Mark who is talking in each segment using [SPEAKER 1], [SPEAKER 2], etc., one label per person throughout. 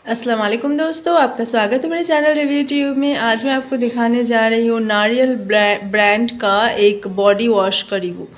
[SPEAKER 1] अस्सलाम वालेकुम दोस्तों, आपका स्वागत है मेरे चैनल रिव्यू ट्यूब में। आज मैं आपको दिखाने जा रही हूँ नारियल ब्रांड का एक बॉडी वॉश का रिव्यू।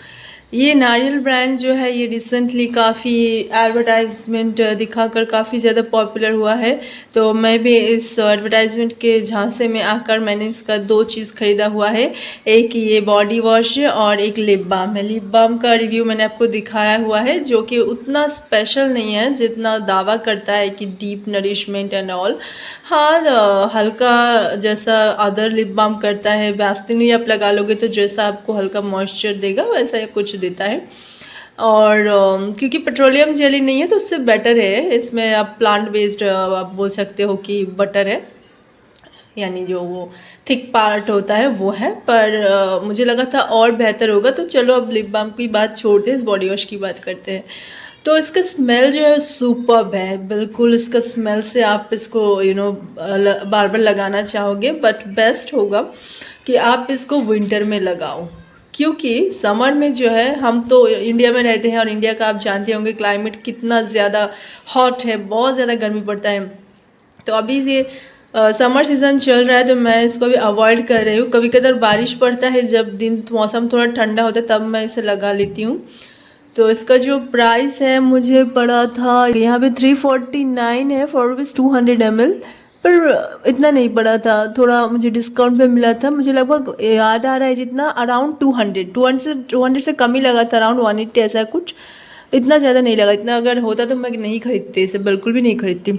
[SPEAKER 1] ये नारियल ब्रांड जो है ये रिसेंटली काफ़ी एडवर्टाइजमेंट दिखाकर काफ़ी ज़्यादा पॉपुलर हुआ है। तो मैं भी इस एडवर्टाइजमेंट के झांसे में आकर मैंने इसका दो चीज़ ख़रीदा हुआ है। एक ये बॉडी वॉश है और एक लिप बाम है। लिप बाम का रिव्यू मैंने आपको दिखाया हुआ है, जो कि उतना स्पेशल नहीं है जितना दावा करता है कि डीप नरिशमेंट एंड ऑल। हाँ, हल्का जैसा अदर लिप बाम करता है, वैसलीन ही आप लगा लोगे तो जैसा आपको हल्का मॉइस्चर देगा वैसा ही कुछ देता है। और क्योंकि पेट्रोलियम जेली नहीं है तो उससे बेटर है। इसमें आप प्लांट बेस्ड आप बोल सकते हो कि बटर है, यानी जो वो थिक पार्ट होता है वो है। पर मुझे लगा था और बेहतर होगा, तो चलो अब लिप बाम की बात छोड़ते हैं, इस बॉडी वॉश की बात करते हैं। तो इसका स्मेल जो है सुपर्ब है, बिल्कुल इसका स्मेल से आप इसको बार बार लगाना चाहोगे। बट बेस्ट होगा कि आप इसको विंटर में लगाओ, क्योंकि समर में जो है, हम तो इंडिया में रहते हैं और इंडिया का आप जानते होंगे क्लाइमेट कितना ज़्यादा हॉट है, बहुत ज़्यादा गर्मी पड़ता है। तो अभी ये समर सीज़न चल रहा है तो मैं इसको भी अवॉइड कर रही हूँ। कभी कभार बारिश पड़ता है, जब दिन मौसम थोड़ा ठंडा होता है तब मैं इसे लगा लेती हूँ। तो इसका जो प्राइस है मुझे पड़ा था यहाँ पे 349 है फॉर रुपीज़ 200 ml। पर इतना नहीं पड़ा था, थोड़ा मुझे डिस्काउंट पे मिला था। मुझे लगभग याद आ रहा है जितना अराउंड 200 से कम ही लगा था, अराउंड 180 ऐसा कुछ। इतना ज़्यादा नहीं लगा। इतना अगर होता तो मैं नहीं खरीदती इसे, बिल्कुल भी नहीं खरीदती।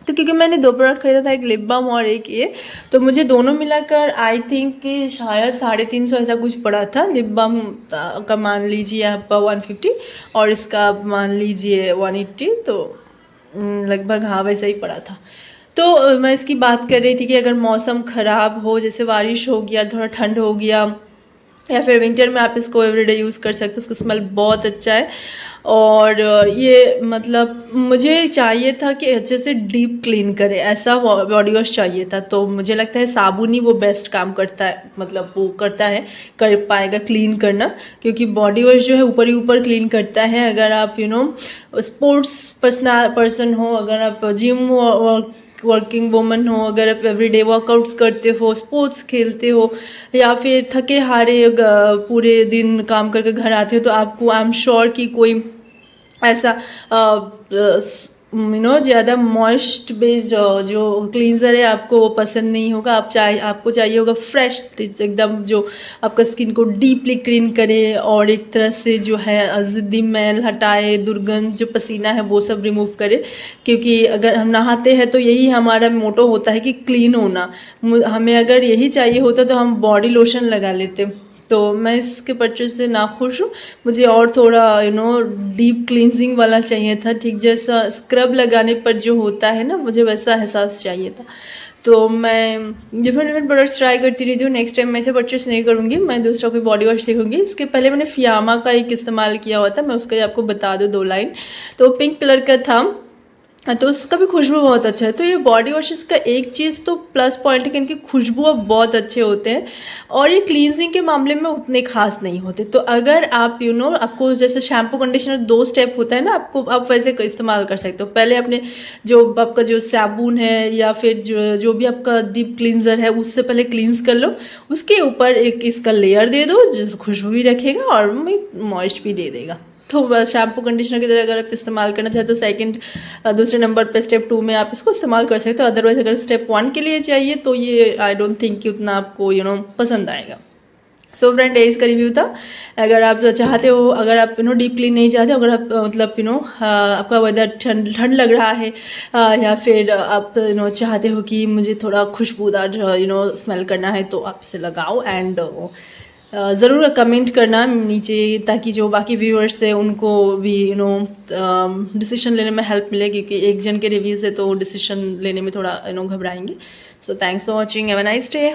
[SPEAKER 1] तो क्योंकि मैंने दो प्रोडक्ट खरीदा था, एक लिप बाम और एक ये, तो मुझे दोनों मिलाकर आई थिंक कि शायद 350 ऐसा कुछ पड़ा था। लिप बाम का मान लीजिए आप 150 और इसका आप मान लीजिए 180, तो लगभग हाँ वैसा ही पड़ा था। तो मैं इसकी बात कर रही थी कि अगर मौसम ख़राब हो, जैसे बारिश हो गया, थोड़ा ठंड हो गया, या फिर विंटर में आप इसको एवरीडे यूज़ कर सकते हो। उसका स्मेल बहुत अच्छा है। और ये मतलब मुझे चाहिए था कि अच्छे से डीप क्लीन करे, ऐसा बॉडी वॉश चाहिए था। तो मुझे लगता है साबुन ही वो बेस्ट काम करता है, मतलब वो करता है, कर पाएगा क्लीन करना। क्योंकि बॉडी वॉश जो है ऊपर ही ऊपर क्लीन करता है। अगर आप स्पोर्ट्स पर्सन हो, अगर आप जिम वर्किंग वुमन हो, अगर आप एवरीडे वर्कआउट्स करते हो, स्पोर्ट्स खेलते हो, या फिर थके हारे पूरे दिन काम करके घर आते हो, तो आपको आई एम श्योर कि कोई ऐसा ज़्यादा मॉइस्ट बेस्ड जो क्लींजर है आपको वो पसंद नहीं होगा। आपको चाहिए होगा फ्रेश एकदम, जो आपका स्किन को डीपली क्लीन करे और एक तरह से जो है ज़िद्दी मैल हटाए, दुर्गंध जो पसीना है वो सब रिमूव करे। क्योंकि अगर हम नहाते हैं तो यही हमारा मोटो होता है कि क्लीन होना। हमें अगर यही चाहिए होता तो हम बॉडी लोशन लगा लेते। तो मैं इसके परचेज से नाखुश हूँ। मुझे और थोड़ा डीप क्लींजिंग वाला चाहिए था, ठीक जैसा स्क्रब लगाने पर जो होता है ना, मुझे वैसा एहसास चाहिए था। तो मैं डिफरेंट प्रोडक्ट्स ट्राई करती रहती हूँ। नेक्स्ट टाइम मैं इसे परचेस नहीं करूँगी, मैं दूसरा कोई बॉडी वॉश देखूँगी। इसके पहले मैंने फियामा का एक इस्तेमाल किया हुआ था, मैं उसका आपको बता दूँ 2 लाइन। तो पिंक कलर का था, तो उसका भी खुशबू बहुत अच्छा है। तो ये बॉडी वॉशेस का एक चीज़ तो प्लस पॉइंट है कि इनकी खुशबू बहुत अच्छे होते हैं और ये क्लींजिंग के मामले में उतने खास नहीं होते। तो अगर आप आपको जैसे शैम्पू कंडीशनर 2 स्टेप होता है ना, आप वैसे इस्तेमाल कर सकते हो। पहले अपने जो आपका जो साबुन है या फिर जो भी आपका डीप क्लींजर है उससे पहले क्लींस कर लो। उसके ऊपर एक इसका लेयर दे दो जो खुशबू भी रखेगा और मॉइस्ट भी दे देगा। तो बस शैम्पू कंडीशनर की तरह अगर आप इस्तेमाल करना चाहते हो सेकंड दूसरे नंबर पे स्टेप 2 में आप इसको इस्तेमाल कर सकते हो। अदरवाइज अगर स्टेप 1 के लिए चाहिए तो ये आई डोंट थिंक कि उतना आपको पसंद आएगा। सो फ्रेंड, ये इसका रिव्यू था। अगर आप चाहते हो, अगर आप डीप क्लीन नहीं चाहते, अगर आप मतलब आपका वेदर ठंड लग रहा है, या फिर आप चाहते हो कि मुझे थोड़ा खुशबूदार स्मेल करना है, तो आप इसे लगाओ। एंड ज़रूर कमेंट करना नीचे, ताकि जो बाकी व्यूअर्स हैं उनको भी डिसीजन लेने में हेल्प मिले। क्योंकि एक जन के रिव्यू से तो डिसीजन लेने में थोड़ा घबराएंगे। So thanks for watching, have a nice day.